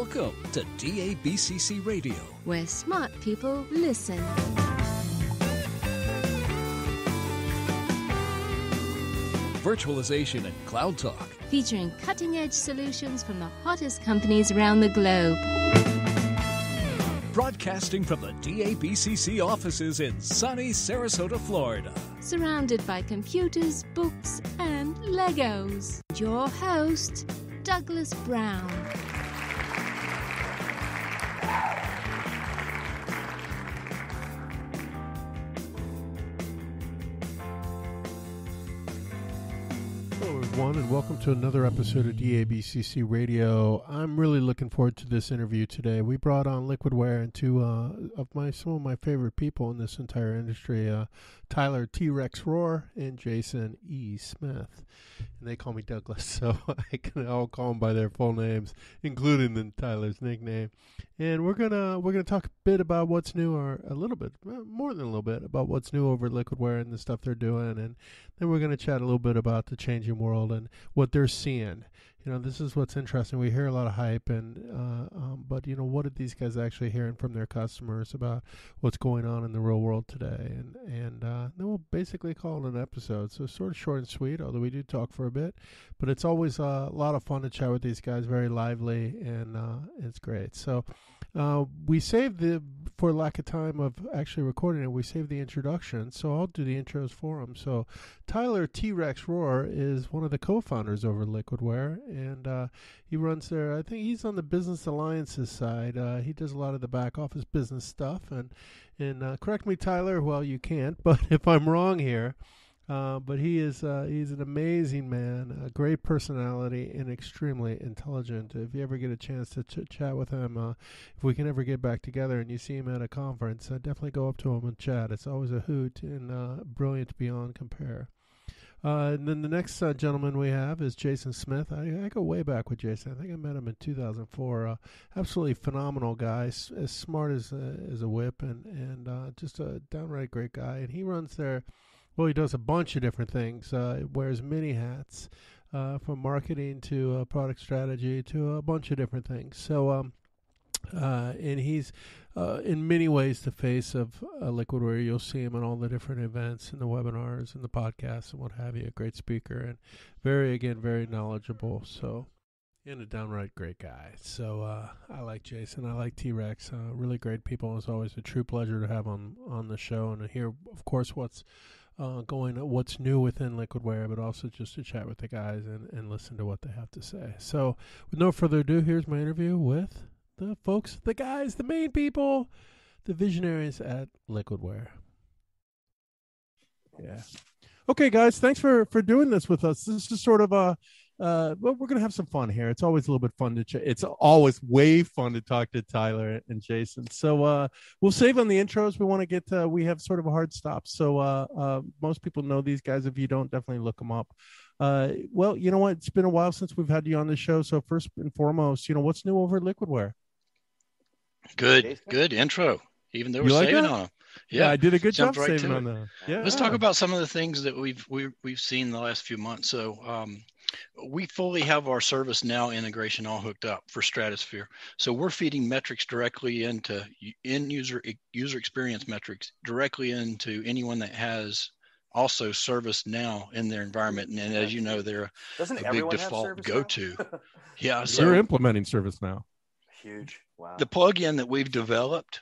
Welcome to DABCC Radio, where smart people listen. Virtualization and Cloud Talk. Featuring cutting-edge solutions from the hottest companies around the globe. Broadcasting from the DABCC offices in sunny Sarasota, Florida. Surrounded by computers, books, and Legos. Your host, Douglas Brown. Hello, everyone, and welcome to another episode of DABCC Radio. I'm really looking forward to this interview today. We brought on Liquidware and two some of my favorite people in this entire industry, Tyler T.Rex Rohrer and Jason E. Smith. And they call me Douglas, so I can all call them by their full names, including Tyler's nickname. And we're gonna talk a bit about what's new, or a little bit, more than a little bit, about what's new over at Liquidware and the stuff they're doing. And then we're gonna chat a little bit about the changing world and what they're seeing. You know, this is what's interesting. We hear a lot of hype, but you know, what are these guys actually hearing from their customers about what's going on in the real world today? And then we'll basically call it an episode. So sort of short and sweet, although we do talk for a bit. But it's always a lot of fun to chat with these guys. Very lively, and it's great. So we saved for lack of time of actually recording it, we saved the introduction. So I'll do the intros for them. So Tyler T.Rex Rohrer is one of the co-founders over at Liquidware. And he runs there. I think he's on the business alliances side. He does a lot of the back office business stuff. And correct me, Tyler. Well, you can't, but if I'm wrong here. But he's an amazing man, a great personality, and extremely intelligent. If you ever get a chance to chat with him, if we can ever get back together and you see him at a conference, definitely go up to him and chat. It's always a hoot and brilliant beyond compare. And then the next gentleman we have is Jason Smith. I go way back with Jason. I think I met him in 2004. Absolutely phenomenal guy, as smart as a whip, and just a downright great guy. And he runs their, well, he does a bunch of different things. Wears many hats, from marketing to product strategy to a bunch of different things. So, and he's in many ways the face of Liquidware. You'll see him in all the different events and the webinars and the podcasts and what have you. A great speaker and very knowledgeable. So, and a downright great guy. So I like Jason. I like T-Rex. Really great people. It's always a true pleasure to have on the show and to hear, of course, what's new within Liquidware, but also just to chat with the guys and listen to what they have to say. So with no further ado, here's my interview with the folks, the guys, the main people, the visionaries at Liquidware. Yeah. Okay, guys, thanks for doing this with us. This is sort of well, we're going to have some fun here. It's always a little bit fun to it's always way fun to talk to Tyler and Jason. So we'll save on the intros. We want to get we have sort of a hard stop. So most people know these guys. If you don't, definitely look them up. Well, you know what? It's been a while since we've had you on the show. So first and foremost, you know, what's new over at Liquidware? Good intro. Even though we're saving on them. Yeah, I did a good job right saving on them. Yeah. Let's talk about some of the things that we've seen the last few months. So we fully have our ServiceNow integration all hooked up for Stratusphere. So we're feeding metrics directly into user experience metrics directly into anyone that has also ServiceNow in their environment. And as you know, they're a big default go-to. Yeah, so you're implementing ServiceNow. Huge. Wow. The plugin that we've developed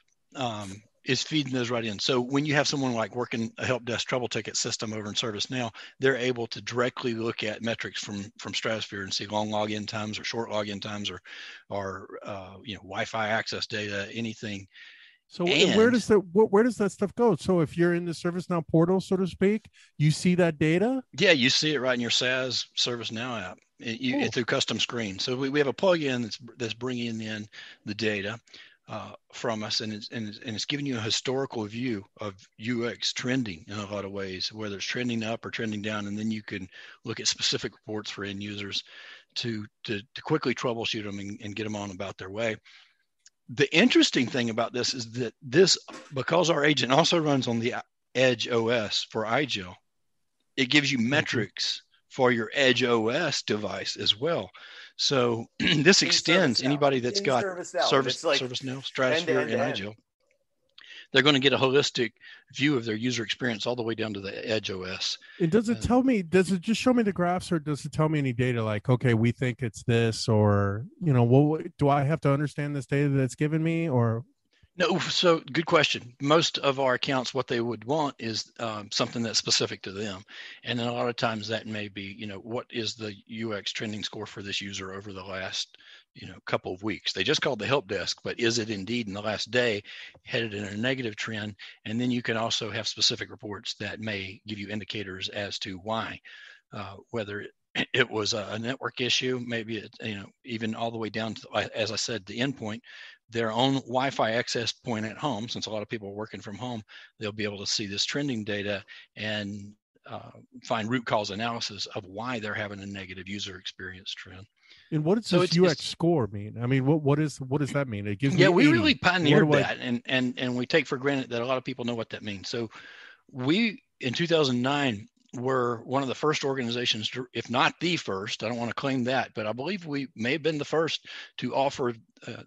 is feeding those right in. So when you have someone like working a help desk trouble ticket system over in ServiceNow, they're able to directly look at metrics from Stratusphere and see long login times or short login times or Wi-Fi access data, anything. So where does that stuff go? So if you're in the ServiceNow portal, so to speak, you see that data? Yeah, you see it right in your SaaS ServiceNow app. It's a custom screen. So we have a plugin that's bringing in the data from us, and it's giving you a historical view of UX trending in a lot of ways, whether it's trending up or trending down, and then you can look at specific reports for end users to quickly troubleshoot them and get them on about their way. The interesting thing about this is that because our agent also runs on the Edge OS for IGEL, it gives you metrics for your Edge OS device as well. So this extends anybody that's got ServiceNow, Stratusphere, and IGEL. They're going to get a holistic view of their user experience all the way down to the Edge OS. And does it tell me, does it just show me the graphs, or does it tell me any data like, okay, we think it's this, or, do I have to understand this data that's given me, or? No, so good question. Most of our accounts, what they would want is something that's specific to them. And then a lot of times that may be, what is the UX trending score for this user over the last, couple of weeks? They just called the help desk, but is it indeed in the last day headed in a negative trend? And then you can also have specific reports that may give you indicators as to why, whether it was a network issue, maybe it, even all the way down to, as I said, the endpoint, their own Wi-Fi access point at home. Since a lot of people are working from home, they'll be able to see this trending data and find root cause analysis of why they're having a negative user experience trend. And what does this UX score mean? I mean, what does that mean? It gives me we 80. Really pioneered that, and we take for granted that a lot of people know what that means. So we, in 2009, were one of the first organizations, if not the first, I don't want to claim that, but I believe we may have been the first to offer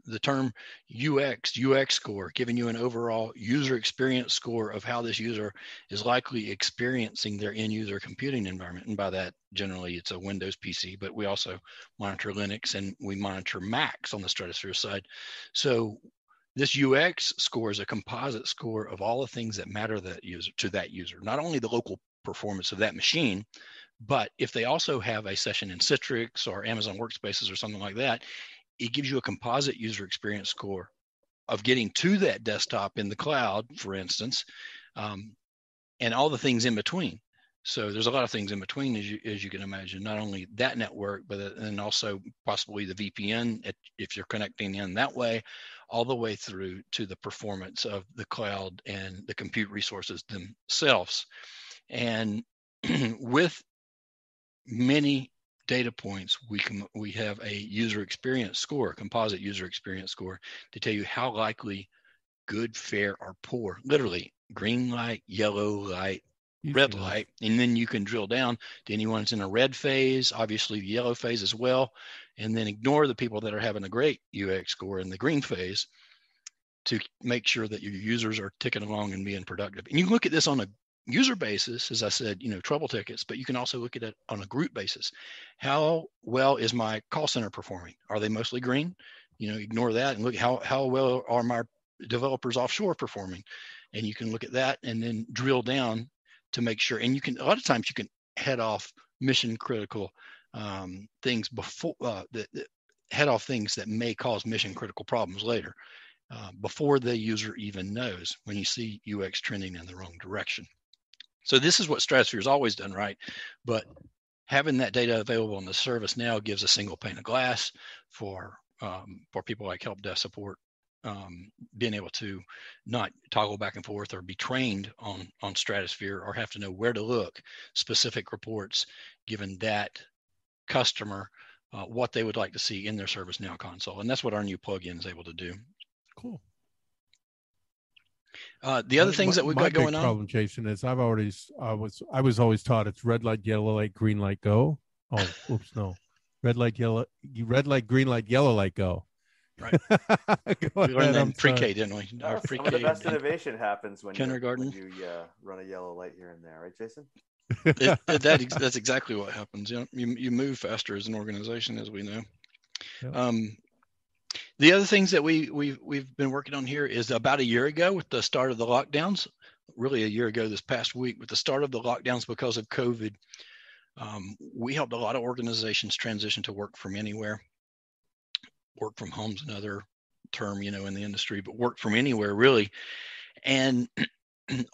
the term UX score, giving you an overall user experience score of how this user is likely experiencing their end user computing environment. And by that, generally it's a Windows PC, but we also monitor Linux and we monitor Macs on the Stratusphere side. So this UX score is a composite score of all the things that matter to that user, not only the local performance of that machine, but if they also have a session in Citrix or Amazon Workspaces or something like that, it gives you a composite user experience score of getting to that desktop in the cloud, for instance, and all the things in between. So there's a lot of things in between, as you can imagine, not only that network, but then also possibly the VPN, if you're connecting in that way, all the way through to the performance of the cloud and the compute resources themselves. And with many data points, we have a user experience score, composite user experience score, to tell you how likely good, fair, or poor, literally green light, yellow light, red light, and then you can drill down to anyone that's in a red phase, obviously the yellow phase as well, and then ignore the people that are having a great UX score in the green phase to make sure that your users are ticking along and being productive. And you can look at this on a user basis, as I said, trouble tickets, but you can also look at it on a group basis. How well is my call center performing? Are they mostly green? Ignore that and look at how well are my developers offshore performing? And you can look at that and then drill down to make sure. And a lot of times you can head off mission critical things before head off things that may cause mission critical problems later, before the user even knows, when you see UX trending in the wrong direction. So this is what Stratusphere has always done, right? But having that data available on the service now gives a single pane of glass for people like help desk support, being able to not toggle back and forth or be trained on Stratusphere or have to know where to look, specific reports given that customer what they would like to see in their ServiceNow console. And that's what our new plugin is able to do. Cool. The other things that we've got going on. My problem, Jason, is I was always taught it's red light, yellow light, green light, go. Oh, oops, no. Red light, green light, yellow light, go. Right. We learned that in pre-K, didn't we? Some of the best innovation happens when kindergarten. you run a yellow light here and there, right, Jason? That's exactly what happens. You move faster as an organization, as we know. Yep. The other things that we've been working on here is about a year ago with the start of the lockdowns, really a year ago this past week, with the start of the lockdowns because of COVID, we helped a lot of organizations transition to work from anywhere. Work from home's another term, in the industry, but work from anywhere really. And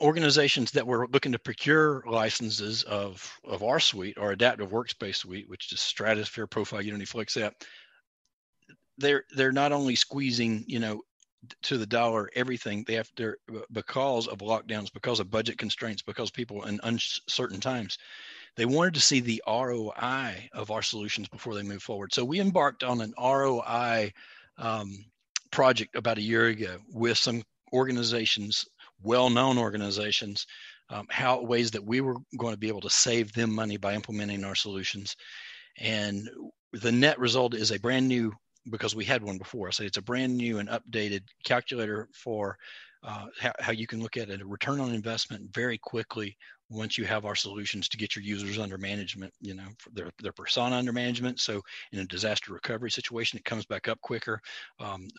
organizations that were looking to procure licenses of our suite, our adaptive workspace suite, which is Stratusphere, ProfileUnity, FlexApp, they're not only squeezing, to the dollar everything they have to, because of lockdowns, because of budget constraints, because people in uncertain times, they wanted to see the ROI of our solutions before they move forward. So we embarked on an ROI project about a year ago with some organizations, well-known organizations, ways that we were going to be able to save them money by implementing our solutions. And the net result is a brand new, because we had one before, so it's a brand new and updated calculator for how you can look at a return on investment very quickly once you have our solutions to get your users under management, for their persona under management. So in a disaster recovery situation, it comes back up quicker.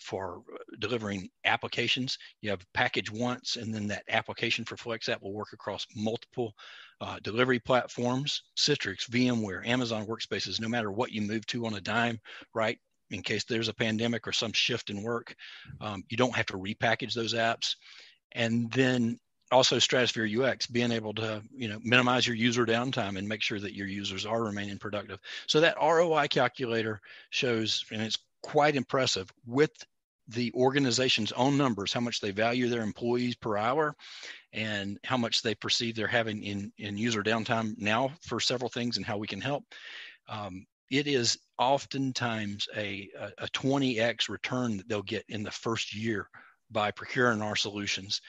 For delivering applications, you have package once, and then that application for FlexApp will work across multiple delivery platforms, Citrix, VMware, Amazon workspaces, no matter what you move to on a dime, right? In case there's a pandemic or some shift in work, you don't have to repackage those apps. And then also Stratusphere UX, being able to minimize your user downtime and make sure that your users are remaining productive. So that ROI calculator shows, and it's quite impressive, with the organization's own numbers, how much they value their employees per hour and how much they perceive they're having in user downtime now for several things and how we can help. It is oftentimes a 20x return that they'll get in the first year by procuring our solutions.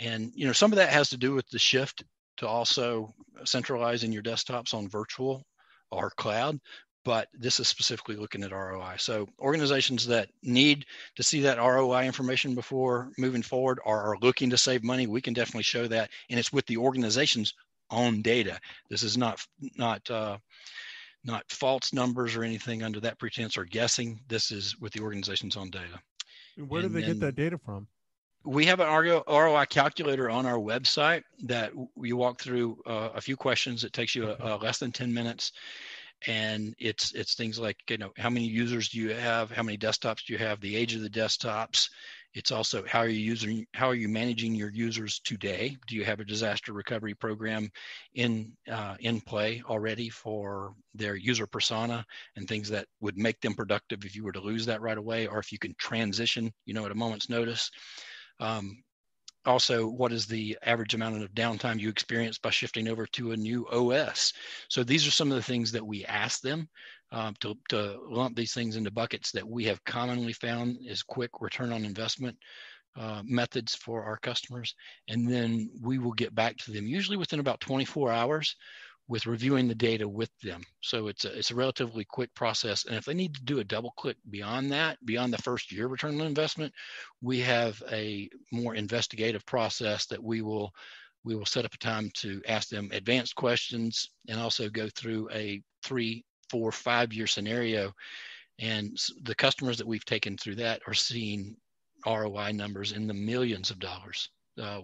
And some of that has to do with the shift to also centralizing your desktops on virtual or cloud, but this is specifically looking at ROI. So organizations that need to see that ROI information before moving forward or are looking to save money, we can definitely show that, and it's with the organization's own data. This is not false numbers or anything under that pretense or guessing. This is with the organization's own data. Where do they get that data from? We have an ROI calculator on our website that we walk through a few questions. It takes you less than 10 minutes. And it's things like, how many users do you have? How many desktops do you have? The age of the desktops. It's also how are you managing your users today? Do you have a disaster recovery program in play already for their user persona and things that would make them productive if you were to lose that right away, or if you can transition, at a moment's notice? Also, what is the average amount of downtime you experience by shifting over to a new OS? So these are some of the things that we ask them to lump these things into buckets that we have commonly found is quick return on investment methods for our customers. And then we will get back to them usually within about 24 hours with reviewing the data with them. So it's a relatively quick process. And if they need to do a double click beyond that, beyond the first year return on investment, we have a more investigative process that we will set up a time to ask them advanced questions and also go through a 3, 4, 5-year scenario. And the customers that we've taken through that are seeing ROI numbers in the millions of dollars.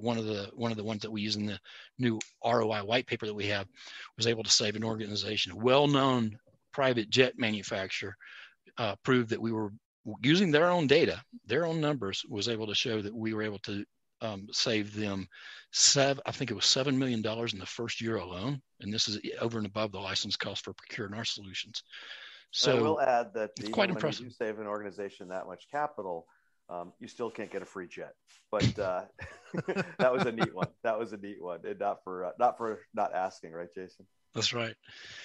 One of the ones that we use in the new ROI white paper that we have was able to save an organization, a well-known private jet manufacturer, proved that we were using their own data, their own numbers, was able to show that we were able to save them $7 million in the first year alone. And this is over and above the license cost for procuring our solutions. So I will add that it's quite impressive. When you save an organization that much capital, you still can't get a free jet, but that was a neat one. And not asking, right, Jason? That's right.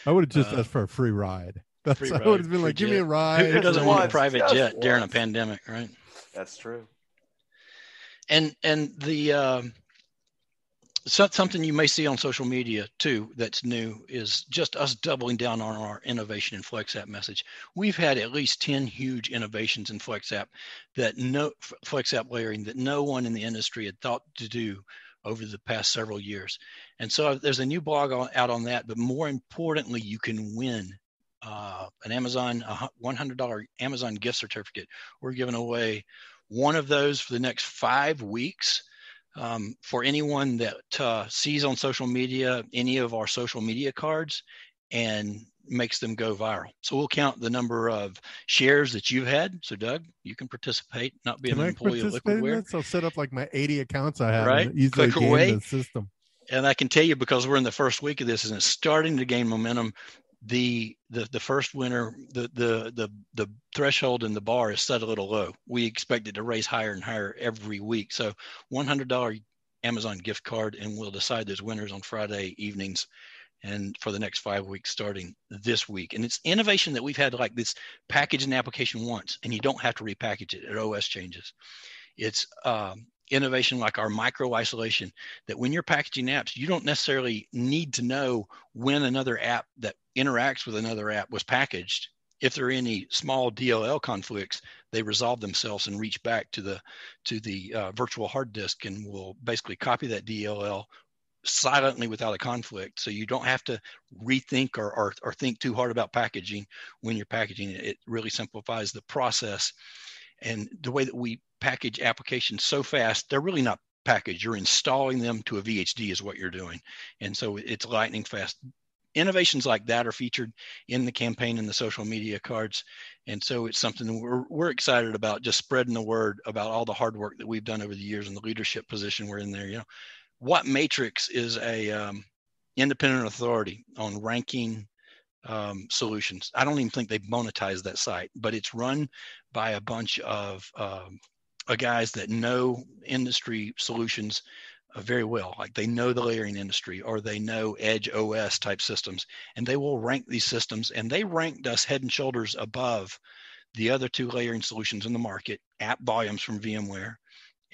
I would have just asked for a free ride. I would have been like, give me a ride. Who doesn't want a private jet during a pandemic, right? That's true. And the something you may see on social media too that's new is just us doubling down on our innovation in FlexApp message. We've had at least 10 huge innovations in FlexApp FlexApp layering that no one in the industry had thought to do over the past several years. And so there's a new blog out on that, but more importantly, you can win an $100 Amazon gift certificate. We're giving away one of those for the next 5 weeks. For anyone that sees on social media any of our social media cards and makes them go viral. So we'll count the number of shares that you've had. So Doug, you can participate, not being an employee of Liquidware. So I'll set up like my 80 accounts I have, right? And easily click away. The system. And I can tell you, because we're in the first week of this and it's starting to gain momentum, the first winner, the threshold in the bar is set a little low. We expect it to raise higher and higher every week. So $100 Amazon gift card, and we'll decide those winners on Friday evenings and for the next 5 weeks starting this week. And it's innovation that we've had, like this package an application once and you don't have to repackage it at OS changes. It's innovation like our micro isolation, that when you're packaging apps, you don't necessarily need to know when another app that interacts with another app was packaged, if there are any small DLL conflicts, they resolve themselves and reach back to the virtual hard disk, and will basically copy that DLL silently without a conflict. So you don't have to rethink or think too hard about packaging when you're packaging it. It really simplifies the process. And the way that we package applications so fast, they're really not packaged. You're installing them to a VHD is what you're doing. And so it's lightning fast. Innovations like that are featured in the campaign and the social media cards. And so it's something we're excited about, just spreading the word about all the hard work that we've done over the years and the leadership position we're in there. You know, What Matrix is a independent authority on ranking solutions. I don't even think they monetize that site, but it's run by a bunch of guys that know industry solutions very well. Like they know the layering industry, or they know Edge OS type systems, and they will rank these systems. And they ranked us head and shoulders above the other two layering solutions in the market, App Volumes from VMware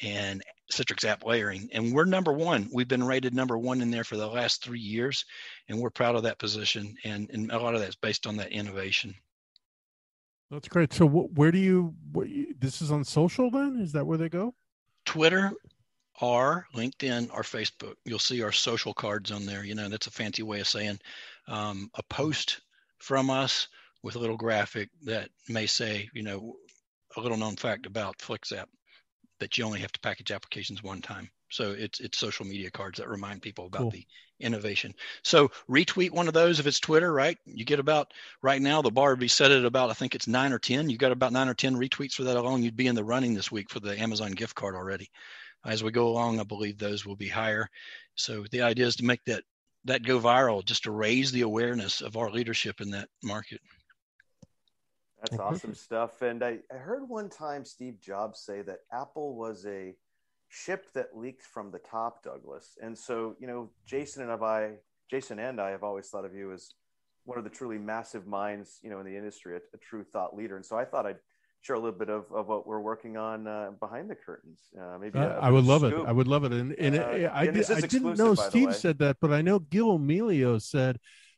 and Citrix App Layering. And we're number one. We've been rated number one in there for the last 3 years, and we're proud of that position. And a lot of that's based on that innovation. That's great. So this is on social then? Is that where they go? Twitter, or LinkedIn, or Facebook. You'll see our social cards on there. You know, that's a fancy way of saying a post from us with a little graphic that may say, you know, a little known fact about FlexApp, that you only have to package applications one time. So it's social media cards that remind people about the innovation. So retweet one of those if it's Twitter, right? You get about, right now, the bar would be set at about, I think it's 9 or 10. You got about 9 or 10 retweets for that alone. You'd be in the running this week for the Amazon gift card already. As we go along, I believe those will be higher. So the idea is to make that go viral, just to raise the awareness of our leadership in that market. That's awesome stuff. And I heard one time Steve Jobs say that Apple was a ship that leaked from the top, Douglas. And so, you know, Jason and I have always thought of you as one of the truly massive minds, you know, in the industry, a true thought leader. And so I thought I'd share a little bit of what we're working on behind the curtains. Maybe I would love it. I would love it. And I didn't know Steve said that, but I know Gil Amelio said,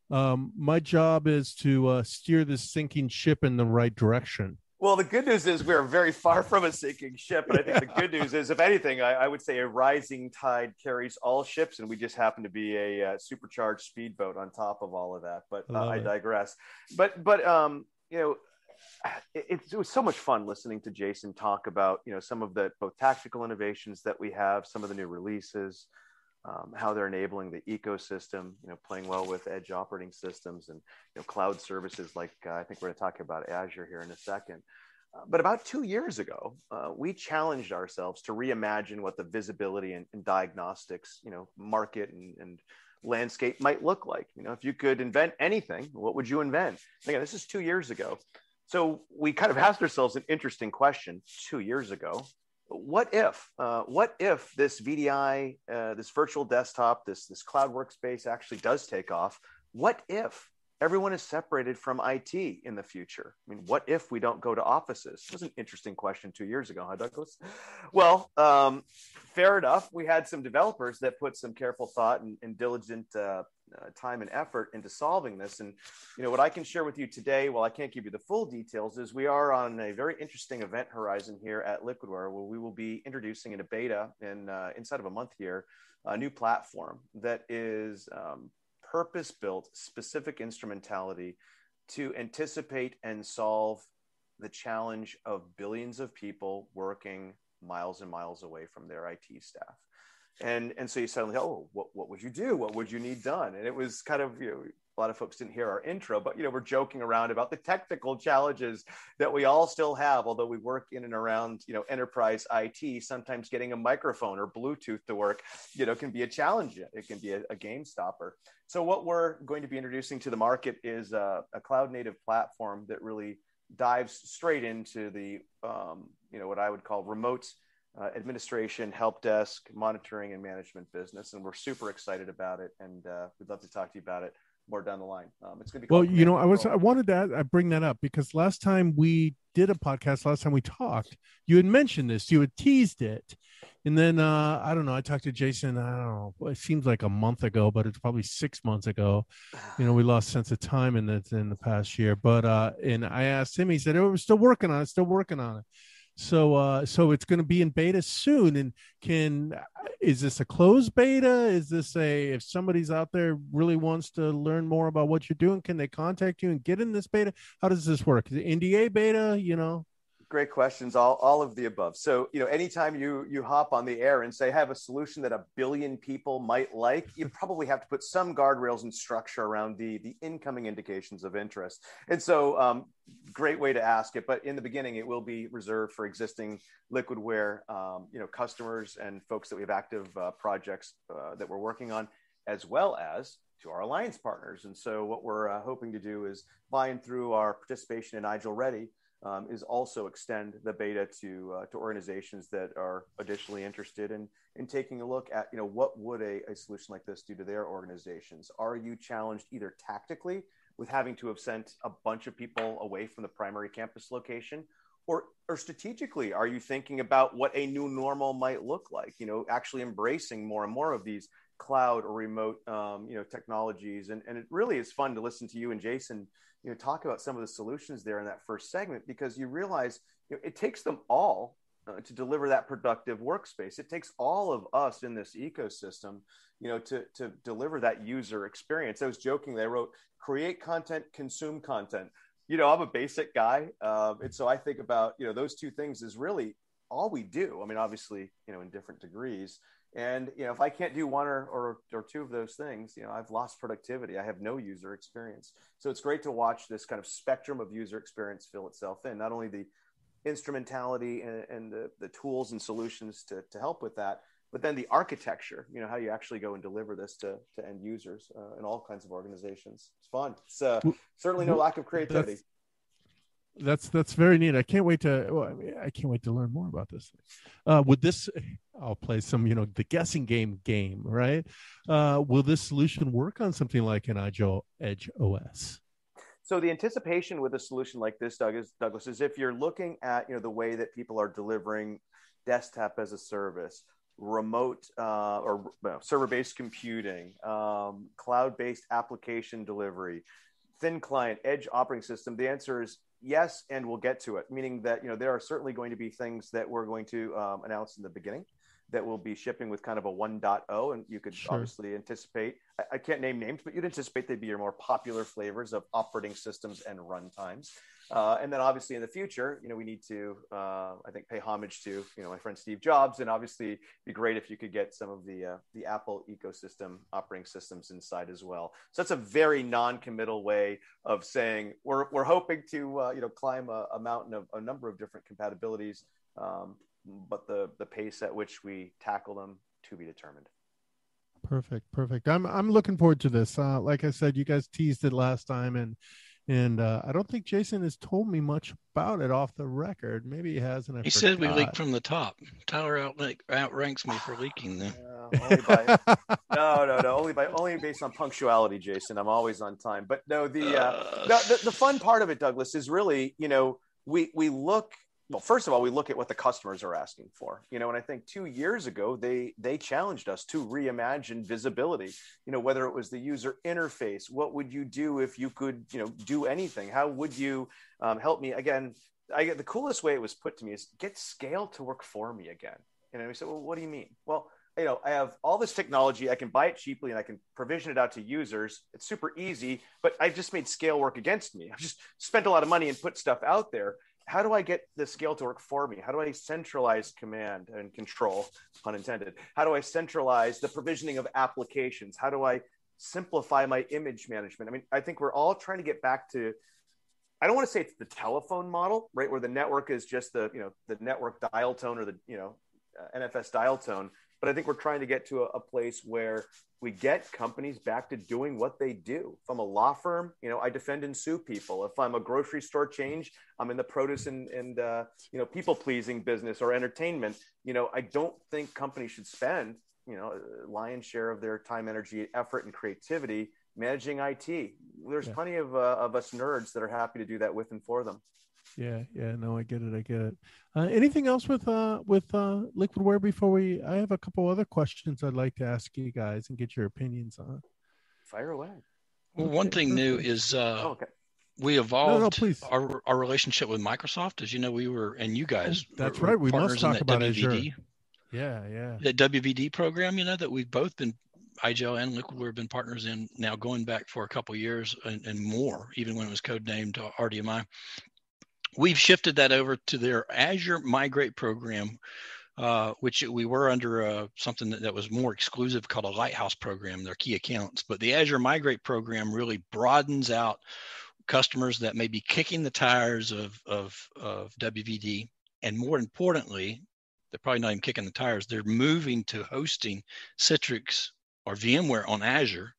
my job is to steer this sinking ship in the right direction. Well, the good news is we're very far from a sinking ship. And I think the good news is, if anything, I would say a rising tide carries all ships. And we just happen to be a supercharged speedboat on top of all of that. But I digress. But you know, it was so much fun listening to Jason talk about, you know, some of the both tactical innovations that we have, some of the new releases, how they're enabling the ecosystem, you know, playing well with edge operating systems and, you know, cloud services like I think we're going to talk about Azure here in a second. But about 2 years ago, we challenged ourselves to reimagine what the visibility and diagnostics, you know, market and landscape might look like. You know, if you could invent anything, what would you invent? Again, this is 2 years ago. So we kind of asked ourselves an interesting question 2 years ago. What if this VDI, this virtual desktop, this cloud workspace actually does take off? What if everyone is separated from IT in the future? I mean, what if we don't go to offices? It was an interesting question 2 years ago, huh, Douglas? Well, fair enough. We had some developers that put some careful thought and diligent time and effort into solving this. And, you know, what I can share with you today, while I can't give you the full details, is we are on a very interesting event horizon here at Liquidware, where we will be introducing in a beta inside of a month here, a new platform that is purpose-built, specific instrumentality to anticipate and solve the challenge of billions of people working miles and miles away from their IT staff. And so you suddenly, what would you do? What would you need done? And it was kind of, you know, a lot of folks didn't hear our intro, but, you know, we're joking around about the technical challenges that we all still have, although we work in and around, you know, enterprise IT. Sometimes getting a microphone or Bluetooth to work, you know, can be a challenge. It can be a game stopper. So what we're going to be introducing to the market is a cloud native platform that really dives straight into the, you know, what I would call remote administration, help desk, monitoring, and management business. And we're super excited about it. And we'd love to talk to you about it more down the line. It's going to be called I wanted that. I bring that up because last time we did a podcast, last time we talked, you had mentioned this, you had teased it. And then, I don't know, I talked to Jason, I don't know, it seems like a month ago, but it's probably 6 months ago. We lost sense of time in the past year. But, and I asked him, he said, we're still working on it. So it's going to be in beta soon. And is this a closed beta? Is this if somebody's out there really wants to learn more about what you're doing, can they contact you and get in this beta? How does this work? Is it NDA beta, Great questions, all of the above. So, anytime you hop on the air and say, have a solution that 1 billion people might like, you probably have to put some guardrails and structure around the incoming indications of interest. And so, great way to ask it. But in the beginning, it will be reserved for existing Liquidware, customers and folks that we have active projects that we're working on, as well as to our alliance partners. And so what we're hoping to do is, by and through our participation in IGEL Ready, is also extend the beta to organizations that are additionally interested in taking a look at, what would a solution like this do to their organizations? Are you challenged either tactically with having to have sent a bunch of people away from the primary campus location, or strategically, are you thinking about what a new normal might look like? Actually embracing more and more of these cloud or remote, technologies. And it really is fun to listen to you and Jason talk about some of the solutions there in that first segment, because you realize it takes them all to deliver that productive workspace. It takes all of us in this ecosystem, to deliver that user experience. I was joking, I wrote, create content, consume content. I'm a basic guy. And so I think about, those two things is really all we do. I mean, obviously, in different degrees. And, if I can't do one or two of those things, I've lost productivity. I have no user experience. So it's great to watch this kind of spectrum of user experience fill itself in, not only the instrumentality and the tools and solutions to help with that, but then the architecture, how you actually go and deliver this to end users in all kinds of organizations. It's fun. It's certainly no lack of creativity. That's very neat. I can't wait to learn more about this. Would this, I'll play some, the guessing game, right? Will this solution work on something like an IGEL Edge OS? So the anticipation with a solution like this, Douglas, is if you're looking at, the way that people are delivering desktop as a service, remote or server-based computing, cloud-based application delivery, thin client, edge operating system, the answer is yes, and we'll get to it, meaning that, there are certainly going to be things that we're going to announce in the beginning that will be shipping with kind of a 1.0, and you could obviously anticipate, I can't name names, but you'd anticipate they'd be your more popular flavors of operating systems and runtimes. And then obviously in the future, we need to, I think, pay homage to, my friend Steve Jobs, and obviously it'd be great if you could get some of the Apple ecosystem operating systems inside as well. So that's a very non-committal way of saying we're hoping to, climb a mountain of a number of different compatibilities, but the pace at which we tackle them to be determined. Perfect. I'm looking forward to this. Like I said, you guys teased it last time, and I don't think Jason has told me much about it off the record. Maybe he has, and I forgot. Said we leaked from the top. Tyler outranks me for leaking them. Only based on punctuality, Jason. I'm always on time. But no, the fun part of it, Douglas, is really, we look. Well, first of all, we look at what the customers are asking for, and I think 2 years ago, they challenged us to reimagine visibility, whether it was the user interface. What would you do if you could, do anything? How would you help me? Again, the coolest way it was put to me is get scale to work for me again. And we said, well, what do you mean? Well, I have all this technology. I can buy it cheaply and I can provision it out to users. It's super easy, but I've just made scale work against me. I've just spent a lot of money and put stuff out there. How do I get the scale to work for me? How do I centralize command and control, pun intended? How do I centralize the provisioning of applications? How do I simplify my image management? I mean, I think we're all trying to get back to, I don't want to say it's the telephone model, right? Where the network is just the network dial tone or the, NFS dial tone, But I think we're trying to get to a place where we get companies back to doing what they do. If I'm a law firm, I defend and sue people. If I'm a grocery store chain, I'm in the produce and people pleasing business or entertainment. I don't think companies should spend a lion's share of their time, energy, effort, and creativity managing IT. There's plenty of us nerds that are happy to do that with and for them. Yeah. No, I get it. Anything else with Liquidware before I have a couple other questions I'd like to ask you guys and get your opinions on. Fire away. Well, one thing new is we evolved our relationship with Microsoft. As you know, we were, and you guys, that's were right. We partners must talk in that about WVD. Azure. Yeah. The WVD program, that we've both been, IGEL and Liquidware have been partners in now going back for a couple of years and more, even when it was codenamed RDMI. We've shifted that over to their Azure Migrate program, which we were under something that was more exclusive called a Lighthouse program, their key accounts. But the Azure Migrate program really broadens out customers that may be kicking the tires of WVD. And more importantly, they're probably not even kicking the tires. They're moving to hosting Citrix or VMware on Azure,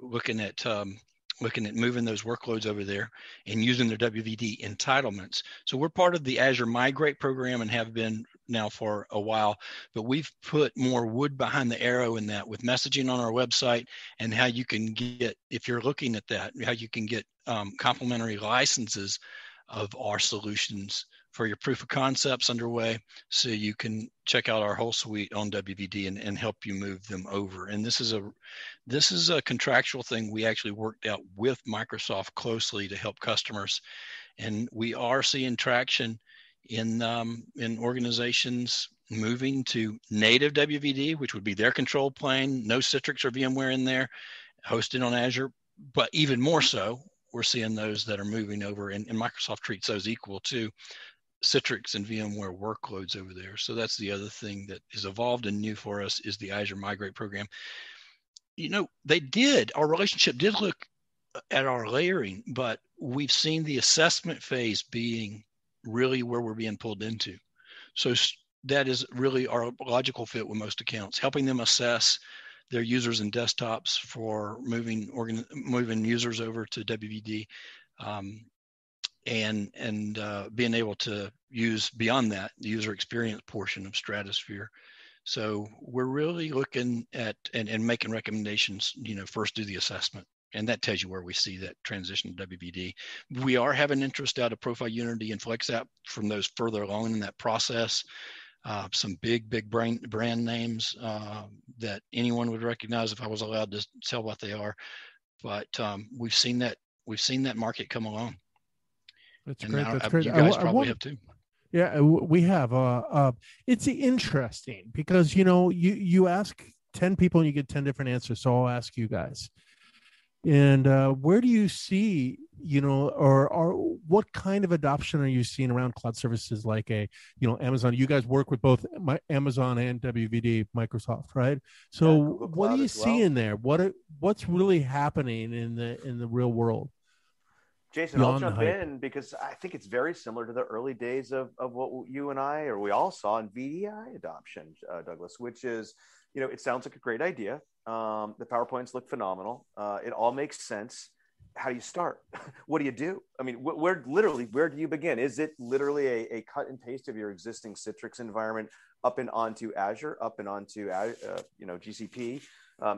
looking at moving those workloads over there and using their WVD entitlements. So we're part of the Azure Migrate program and have been now for a while, but we've put more wood behind the arrow in that with messaging on our website and how you can get, if you're looking at that, how you can get complimentary licenses of our solutions for your proof of concepts underway, so you can check out our whole suite on WVD and help you move them over. And this is a contractual thing we actually worked out with Microsoft closely to help customers, and we are seeing traction in organizations moving to native WVD, which would be their control plane, no Citrix or VMware in there, hosted on Azure. But even more so, we're seeing those that are moving over, and Microsoft treats those equal to Citrix and VMware workloads over there. So that's the other thing that is evolved and new for us is the Azure Migrate program. Our relationship did look at our layering, but we've seen the assessment phase being really where we're being pulled into. So that is really our logical fit with most accounts, helping them assess their users and desktops for moving users over to WVD, and being able to use beyond that the user experience portion of Stratusphere. So we're really looking at and making recommendations. First do the assessment, and that tells you where we see that transition to WVD. We are having interest out of ProfileUnity and FlexApp from those further along in that process. Some big brand names that anyone would recognize if I was allowed to tell what they are. But we've seen that market come along. That's great. That's great. You guys probably have too. Yeah, we have. It's interesting because you ask 10 people and you get 10 different answers. So I'll ask you guys. And where do you see, or what kind of adoption are you seeing around cloud services like Amazon? You guys work with both Amazon and WVD, Microsoft, right? So what do you see in there? What's really happening in the real world? Jason, I'll jump in because I think it's very similar to the early days of what you and I, or we all saw in VDI adoption, Douglas, which is, it sounds like a great idea. The PowerPoints look phenomenal. It all makes sense. How do you start? What do you do? I mean, where do you begin? Is it literally a cut and paste of your existing Citrix environment up and onto Azure, up and onto GCP?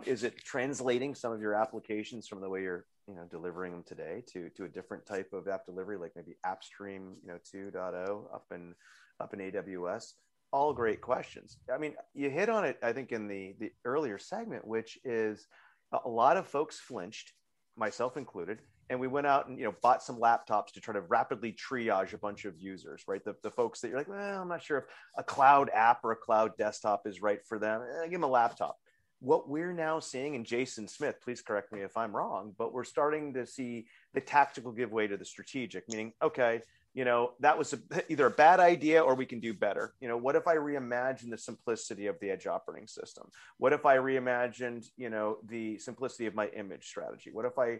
Is it translating some of your applications from the way you're delivering them today to a different type of app delivery, like maybe AppStream 2.0 up in AWS? All great questions. I mean, you hit on it, I think, in the earlier segment, which is a lot of folks flinched, myself included, and we went out and bought some laptops to try to rapidly triage a bunch of users, right? The folks that you're like, well, I'm not sure if a cloud app or a cloud desktop is right for them. Give them a laptop. What we're now seeing, and Jason Smith, please correct me if I'm wrong, but we're starting to see the tactical give way to the strategic, meaning, okay, that was either a bad idea or we can do better. What if I reimagine the simplicity of the Edge operating system? What if I reimagined, the simplicity of my image strategy? What if I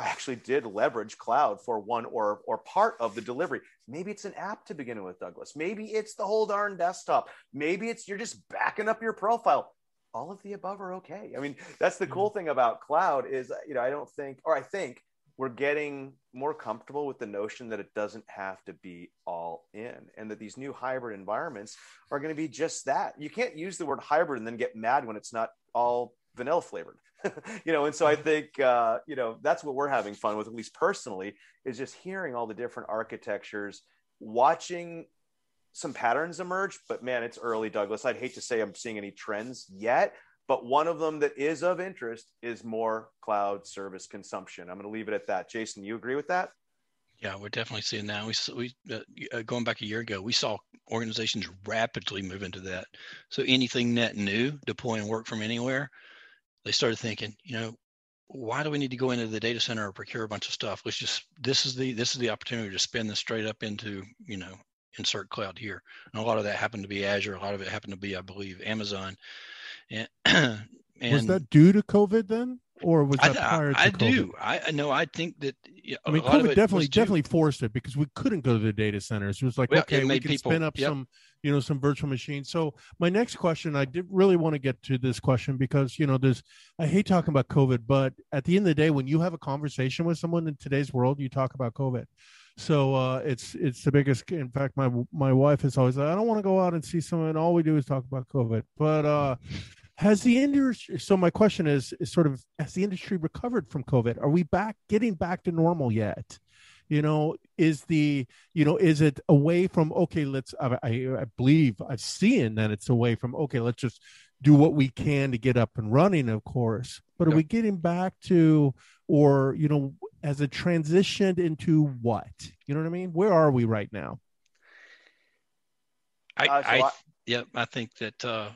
actually did leverage cloud for one or part of the delivery? Maybe it's an app to begin with, Douglas. Maybe it's the whole darn desktop. Maybe it's you're just backing up your profile. All of the above are okay. I mean, that's the cool thing about cloud is, I think we're getting more comfortable with the notion that it doesn't have to be all in, and that these new hybrid environments are going to be just that. You can't use the word hybrid and then get mad when it's not all vanilla flavored, and so I think, that's what we're having fun with, at least personally, is just hearing all the different architectures, watching some patterns emerge. But man, it's early, Douglas. I'd hate to say I'm seeing any trends yet, but one of them that is of interest is more cloud service consumption. I'm going to leave it at that. Jason, you agree with that? Yeah, we're definitely seeing that. We going back a year ago, we saw organizations rapidly move into that. So anything net new, deploying work from anywhere, they started thinking, why do we need to go into the data center or procure a bunch of stuff? This is the opportunity to spin this straight up into, insert cloud here. And a lot of that happened to be Azure. A lot of it happened to be, I believe, Amazon. And was that due to COVID then, or was that prior to COVID? I think that. COVID definitely forced it, because we couldn't go to the data centers. It was like, okay, we can spin up some virtual machines. So my next question, I did really want to get to this question because I hate talking about COVID, but at the end of the day, when you have a conversation with someone in today's world, you talk about COVID. So it's the biggest. In fact, my wife is always like, I don't want to go out and see someone. All we do is talk about COVID. But has the industry? So my question is sort of, has the industry recovered from COVID? Are we getting back to normal yet? Is it away from, okay, I believe I've seen that it's away from, okay, let's just do what we can to get up and running, of course. But are we getting back to, or, has it transitioned into what? You know what I mean? Where are we right now? I think that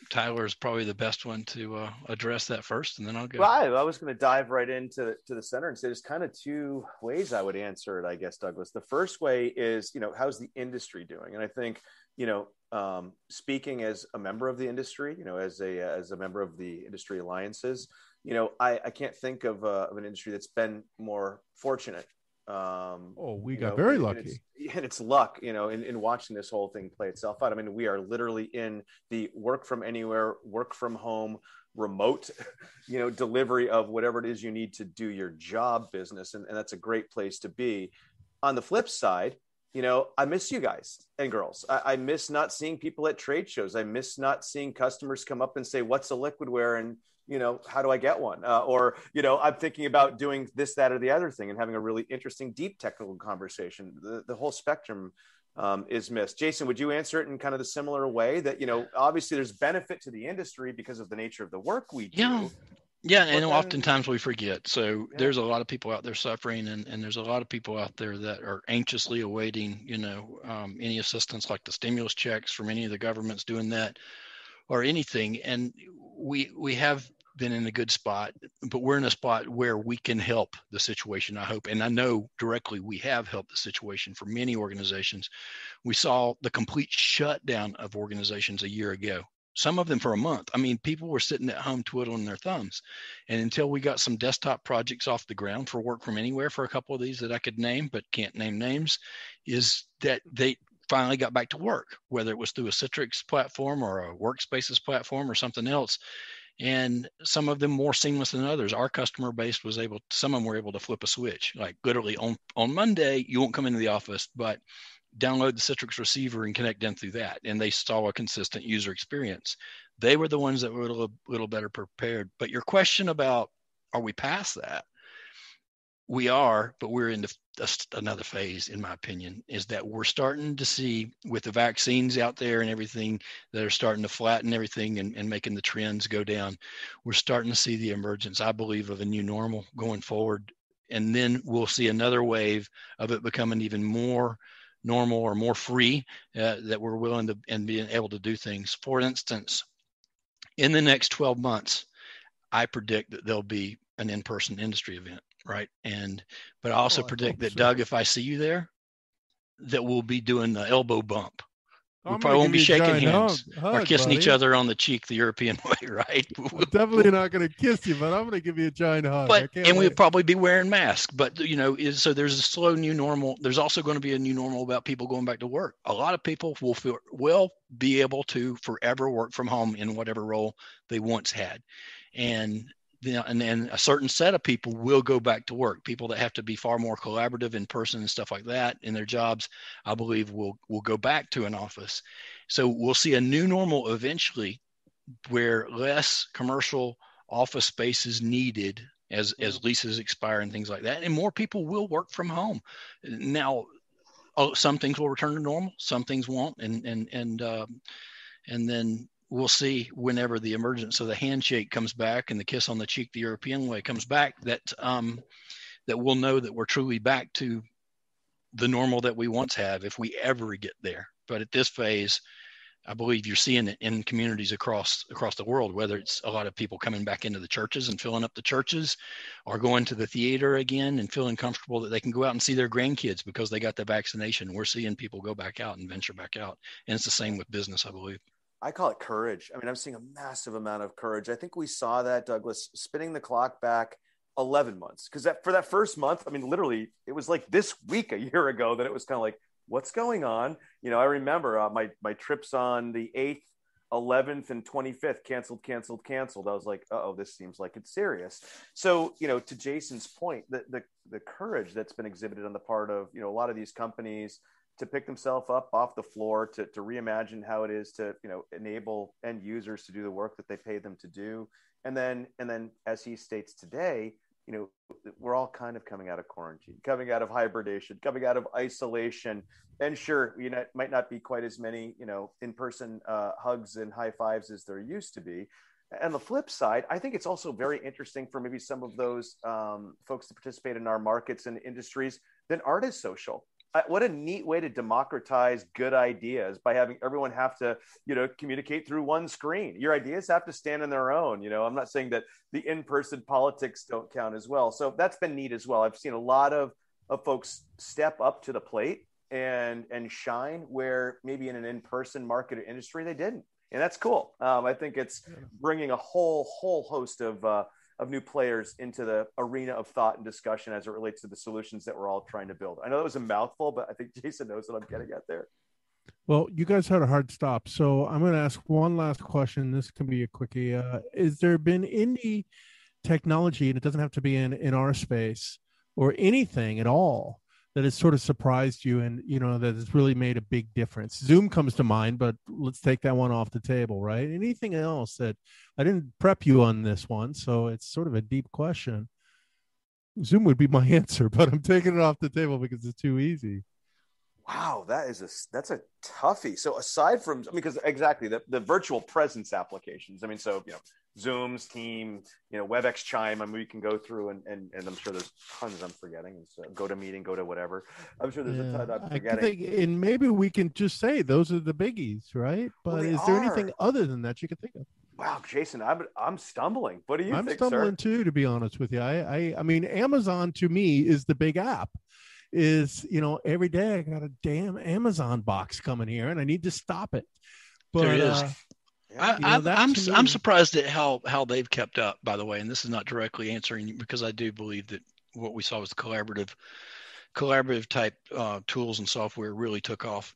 Tyler is probably the best one to address that first, and then I'll go. Well, I was going to dive right into the center and say there's kind of two ways I would answer it, I guess, Douglas. The first way is, how's the industry doing? And I think, speaking as a member of the industry, as a member of the industry alliances, I can't think of an industry that's been more fortunate. We got very lucky. And it's luck, in watching this whole thing play itself out. I mean, we are literally in the work from anywhere, work from home, remote, delivery of whatever it is you need to do your job business. And that's a great place to be. On the flip side, I miss you guys and girls. I miss not seeing people at trade shows. I miss not seeing customers come up and say, what's a Liquidware? And how do I get one? I'm thinking about doing this, that, or the other thing, and having a really interesting, deep technical conversation. The whole spectrum is missed. Jason, would you answer it in kind of the similar way that, obviously there's benefit to the industry because of the nature of the work we do? Yeah. And oftentimes we forget. So there's a lot of people out there suffering, and there's a lot of people out there that are anxiously awaiting, any assistance, like the stimulus checks from any of the governments doing that or anything. And we have been in a good spot, but we're in a spot where we can help the situation, I hope. And I know directly we have helped the situation for many organizations. We saw the complete shutdown of organizations a year ago, some of them for a month. I mean, people were sitting at home twiddling their thumbs. And until we got some desktop projects off the ground for work from anywhere for a couple of these that I could name, but can't name names, is that they finally got back to work, whether it was through a Citrix platform or a Workspaces platform or something else. And some of them more seamless than others. Our customer base was some of them were able to flip a switch. Like literally on Monday, you won't come into the office, but download the Citrix receiver and connect in through that. And they saw a consistent user experience. They were the ones that were a little better prepared. But your question about, are we past that? We are, but we're in another phase, in my opinion, is that we're starting to see, with the vaccines out there and everything that are starting to flatten everything and making the trends go down, we're starting to see the emergence, I believe, of a new normal going forward. And then we'll see another wave of it becoming even more normal or more free, that we're willing to and being able to do things. For instance, in the next 12 months, I predict that there'll be an in-person industry event. Right. But I also predict that, Doug, if I see you there, that we'll be doing the elbow bump. We I'm probably won't be shaking hands or kissing buddy. each other on the cheek the European way, right? I'm definitely not going to kiss you, but I'm going to give you a giant hug. We'll probably be wearing masks. But so there's a slow new normal. There's also going to be a new normal about people going back to work. A lot of people will be able to forever work from home in whatever role they once had, and then a certain set of people will go back to work. People that have to be far more collaborative in person and stuff like that in their jobs, I believe will go back to an office. So we'll see a new normal eventually where less commercial office space is needed as leases expire and things like that. And more people will work from home. Now, some things will return to normal, some things won't. And then we'll see whenever the emergence of the handshake comes back and the kiss on the cheek the European way comes back, that we'll know that we're truly back to the normal that we once have, if we ever get there. But at this phase, I believe you're seeing it in communities across the world, whether it's a lot of people coming back into the churches and filling up the churches, or going to the theater again and feeling comfortable that they can go out and see their grandkids because they got the vaccination. We're seeing people go back out and venture back out. And it's the same with business, I believe. I call it courage. I mean, I'm seeing a massive amount of courage. I think we saw that, Douglas, spinning the clock back 11 months. Because for that first month, I mean, literally, it was like this week a year ago that it was kind of like, what's going on? I remember my trips on the 8th, 11th, and 25th canceled. I was like, oh, this seems like it's serious. So, to Jason's point, the courage that's been exhibited on the part of, a lot of these companies to pick themselves up off the floor, to reimagine how it is to, enable end users to do the work that they pay them to do. And then as he states today, we're all kind of coming out of quarantine, coming out of hibernation, coming out of isolation. And sure, it might not be quite as many, in-person hugs and high fives as there used to be. And the flip side, I think it's also very interesting for maybe some of those folks to participate in our markets and industries that aren't as social. What a neat way to democratize good ideas by having everyone have to, communicate through one screen. Your ideas have to stand on their own. I'm not saying that the in-person politics don't count as well. So that's been neat as well. I've seen a lot of folks step up to the plate and shine where maybe in an in-person market or industry they didn't. And that's cool. I think it's bringing a whole host of new players into the arena of thought and discussion as it relates to the solutions that we're all trying to build. I know that was a mouthful, but I think Jason knows what I'm getting at there. Well, you guys had a hard stop, so I'm going to ask one last question. This can be a quickie. Is there been any technology, and it doesn't have to be in our space, or anything at all that has sort of surprised you and, that has really made a big difference? Zoom comes to mind, but let's take that one off the table, right? Anything else that I didn't prep you on this one, so it's sort of a deep question. Zoom would be my answer, but I'm taking it off the table because it's too easy. Wow, that's a toughie. So aside from, because exactly the virtual presence applications, Zooms, Team, WebEx, Chime, we can go through and I'm sure there's tons I'm forgetting. So go to meeting, go to whatever. I'm sure there's a ton I'm forgetting. And maybe we can just say those are the biggies, right? But is there anything other than that you can think of? Wow, Jason, I'm stumbling. What do you think, sir? I'm stumbling too, to be honest with you. I mean, Amazon to me is the big app. Every day I got a damn Amazon box coming here and I need to stop it. But there is. I'm surprised at how they've kept up, by the way, and this is not directly answering, because I do believe that what we saw was the collaborative type tools and software really took off.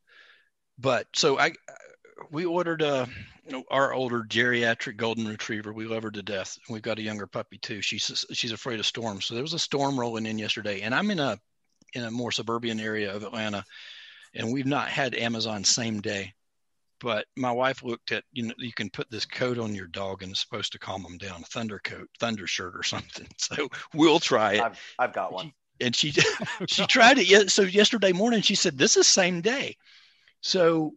But so we ordered our older geriatric golden retriever. We love her to death. We've got a younger puppy too. She's afraid of storms. So there was a storm rolling in yesterday, and I'm in a more suburban area of Atlanta, and we've not had Amazon same day. But my wife looked at, you can put this coat on your dog and it's supposed to calm them down, thunder coat, thunder shirt or something. So we'll try it. I've got one. And she tried it. So yesterday morning, she said, this is same day. So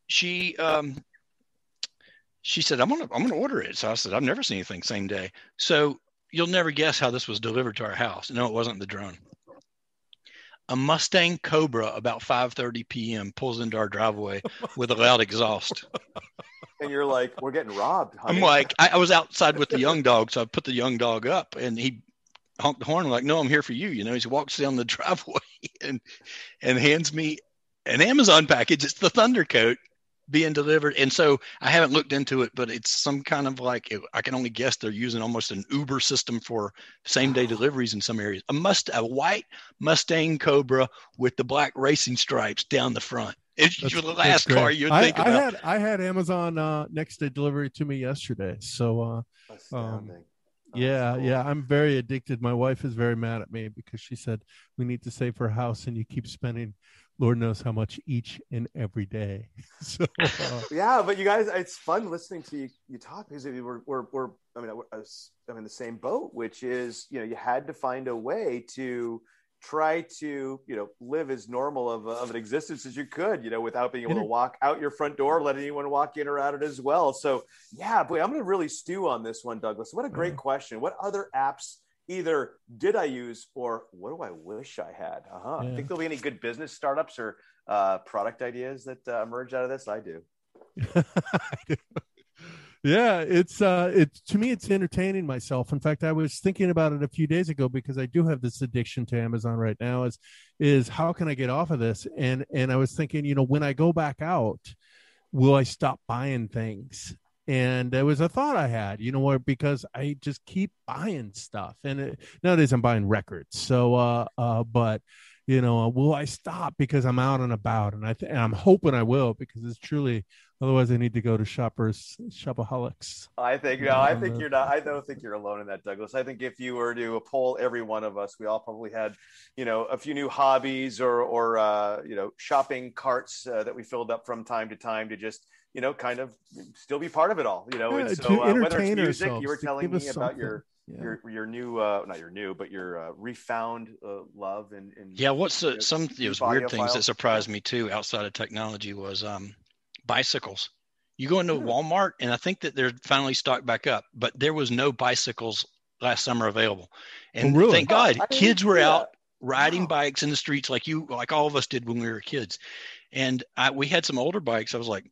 she said, I'm gonna order it. So I said, I've never seen anything same day. So you'll never guess how this was delivered to our house. No, it wasn't the drone. A Mustang Cobra about 5:30 p.m. pulls into our driveway with a loud exhaust. And you're like, we're getting robbed, honey. I'm like, I was outside with the young dog, so I put the young dog up, and he honked the horn like, no, I'm here for you. He walks down the driveway and hands me an Amazon package. It's the Thunder Coat being delivered. And so I haven't looked into it, but it's some kind of like, I can only guess they're using almost an Uber system for same day deliveries in some areas. A white Mustang Cobra with the black racing stripes down the front. It's the last car you would think about. I had Amazon next day delivery to me yesterday. So, Astounding. Yeah, cool. yeah, I'm very addicted. My wife is very mad at me because she said we need to save for a house, and you keep spending Lord knows how much each and every day. So yeah, but you guys, it's fun listening to you talk because we're I mean, I'm in the same boat, which is, you had to find a way to try to, live as normal of an existence as you could, without being able to walk out your front door, let anyone walk in or out it as well. So yeah, boy, I'm going to really stew on this one, Douglas. What a great question. What other apps either did I use or what do I wish I had? I think there'll be any good business startups or product ideas that emerge out of this. I do. Yeah, it's to me, it's entertaining myself. In fact, I was thinking about it a few days ago because I do have this addiction to Amazon right now. Is how can I get off of this? And I was thinking, when I go back out, will I stop buying things? And there was a thought I had, because I just keep buying stuff. And nowadays I'm buying records. So, but will I stop because I'm out and about? And I'm hoping I will, because it's truly. Otherwise, I need to go to shopaholics. I think you're not. I don't think you're alone in that, Douglas. I think if you were to poll every one of us, we all probably had, a few new hobbies or shopping carts that we filled up from time to time to just, kind of still be part of it all. And so whether it's music, you were telling me about your new, not your new, but your refound love and what's some of those weird things that surprised me too outside of technology was bicycles. You go into Walmart, and I think that they're finally stocked back up, but there was no bicycles last summer available. And really? Thank God, kids were out riding bikes in the streets like all of us did when we were kids. And we had some older bikes. I was like,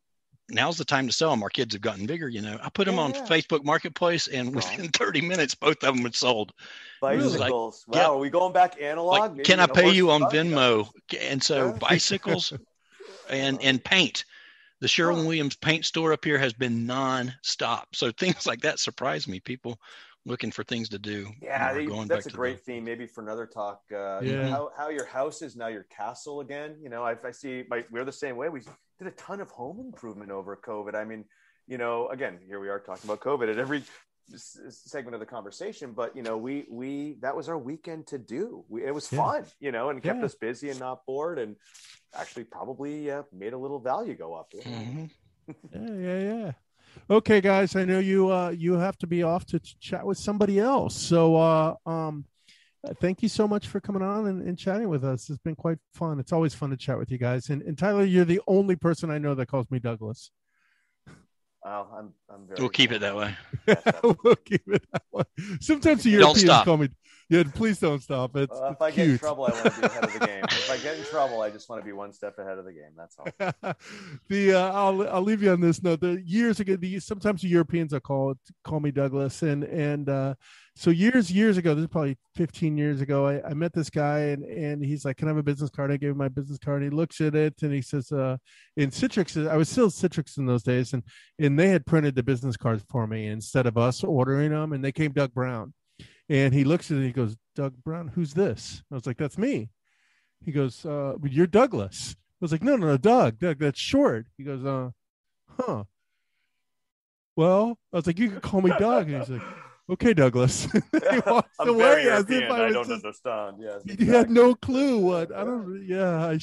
now's the time to sell them. Our kids have gotten bigger, I put them on Facebook Marketplace, and within 30 minutes, both of them had sold. Bicycles. Like, wow, are we going back analog? Like, can I pay you on Venmo? And so bicycles and paint. The Sherwin-Williams paint store up here has been non-stop. So things like that surprise me. People looking for things to do. Yeah, that's a great theme. Maybe for another talk. How your house is now your castle again. I see. We're the same way. We did a ton of home improvement over COVID. I mean, again, here we are talking about COVID at every segment of the conversation, but we that was our weekend to do. It was fun, and kept us busy and not bored, and actually probably made a little value go up. Yeah. Okay, guys, I know you have to be off to chat with somebody else, so thank you so much for coming on and chatting with us. It's been quite fun. It's always fun to chat with you guys, and Tyler, you're the only person I know that calls me Douglas. I'm very. We'll keep it that way. We'll keep it that way. Sometimes the Europeans call me. Yeah, please don't stop. If I get in trouble, I want to be ahead of the game. If I get in trouble, I just want to be one step ahead of the game. That's all. I'll leave you on this note. Years ago, sometimes the Europeans will call me Douglas, and so years ago, this is probably 15 years ago, I met this guy, and he's like, "Can I have a business card?" I gave him my business card. He looks at it and he says, "In Citrix, I was still Citrix in those days, and they had printed the business cards for me instead of us ordering them, and they came Doug Brown." And he looks at it and he goes, "Doug Brown, who's this?" I was like, "That's me." He goes, "You're Douglas." I was like, No, Doug, that's short. He goes, "Huh. Well," I was like, "You can call me Doug." And he's like, "Okay, Douglas." He walks I'm away very as European. if I don't understand. Yes, exactly. He had no clue what. I don't. Yeah,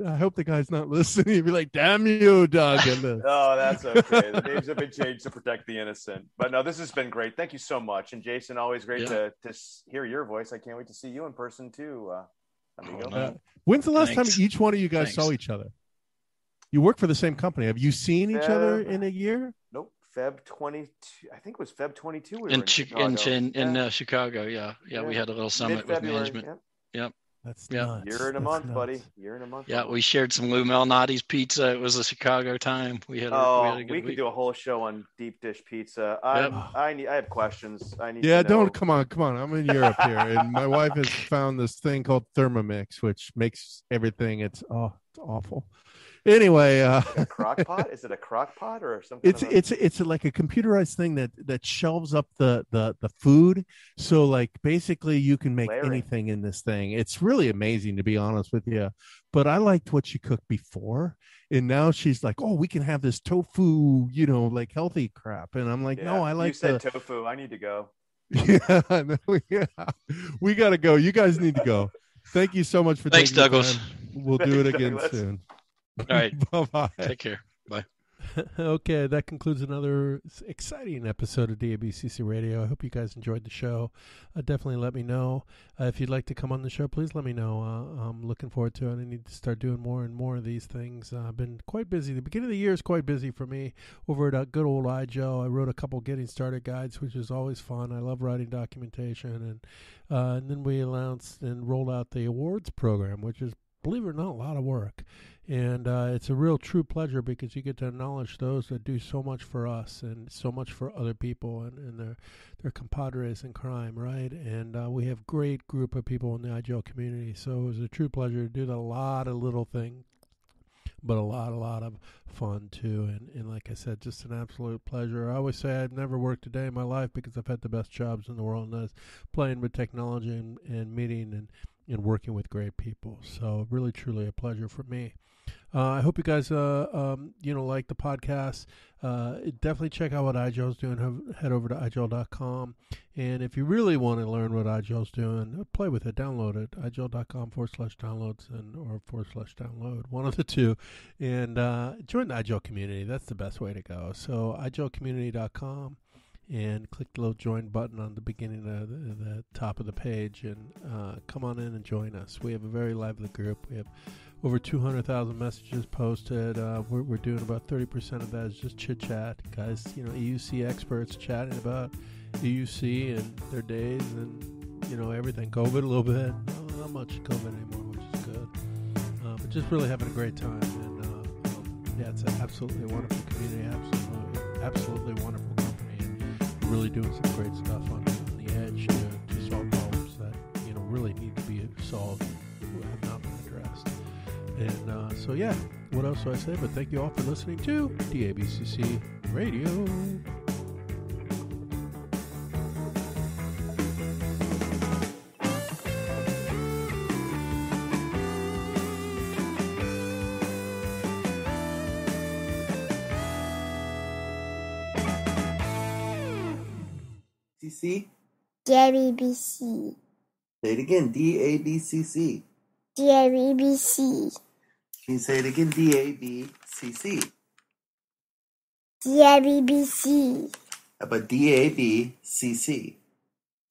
I hope the guy's not listening. He'd be like, "Damn you, Doug." Oh, that's okay. The names have been changed to protect the innocent. But no, this has been great. Thank you so much. And Jason, always great to hear your voice. I can't wait to see you in person too. Amigo. When's the last time each one of you guys saw each other? You work for the same company. Have you seen each other in a year? Nope. Feb 22. I think it was Feb 22. We were in Chicago. Yeah. We had a little summit with management. Yep. That's nuts. Year and a month, buddy. Year and a month. Yeah, we shared some Lou Malnati's pizza. It was a Chicago time. We could do a whole show on deep dish pizza. I have questions. Come on. I'm in Europe here, and my wife has found this thing called Thermomix, which makes everything. It's It's awful. Anyway, a crock pot? Is it a crock pot or something? It's like a computerized thing that shelves up the food. So like basically you can make anything in this thing. It's really amazing, to be honest with you. But I liked what she cooked before, and now she's like, oh, we can have this tofu, like healthy crap. And I'm like, no, I like. You said tofu. I need to go. Yeah, we got to go. You guys need to go. Thank you so much for Thanks, taking Douglas. the time. We'll do it again Douglas. soon. All right. Bye-bye. Take care. Bye. Okay, that concludes another exciting episode of DABCC Radio. I hope you guys enjoyed the show. Definitely let me know. If you'd like to come on the show, please let me know. I'm looking forward to it. I need to start doing more and more of these things. I've been quite busy. The beginning of the year is quite busy for me over at good old IGEL. I wrote a couple getting started guides, which is always fun. I love writing documentation. And then we announced and rolled out the awards program, which is, believe it or not, a lot of work. And it's a real true pleasure because you get to acknowledge those that do so much for us and so much for other people and their compadres in crime, right? And we have great group of people in the IGEL community. So it was a true pleasure to do a lot of little things, but a lot of fun too. And like I said, just an absolute pleasure. I always say I've never worked a day in my life because I've had the best jobs in the world, and that's playing with technology and meeting and working with great people. So really, truly a pleasure for me. I hope you guys, like the podcast. Definitely check out what IGEL's doing. Head over to IGEL.com. And if you really want to learn what IGEL's doing, play with it, download it, IGEL.com/downloads or /download, one of the two. And join the IGEL community. That's the best way to go. So IGELcommunity.com. And click the little join button on the beginning of the top of the page and come on in and join us. We have a very lively group. We have over 200,000 messages posted. We're doing about 30% of that is just chit chat, guys. EUC experts chatting about EUC and their days and everything. COVID a little bit, not much COVID anymore, which is good. But just really having a great time. And it's an absolutely wonderful community. Absolutely wonderful company. Really doing some great stuff on the edge to solve problems that really need to be solved who have not been addressed. And so what else do I say? But thank you all for listening to DABCC Radio. CC? DABCC. Say it again, DABCC. DABCC. Can you say it again, DABCC? DABCC. How about DABCC?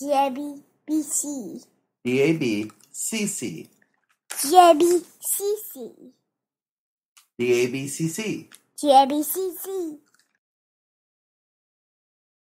DABCC. DABCC. DABCC. DABCC. DABCC.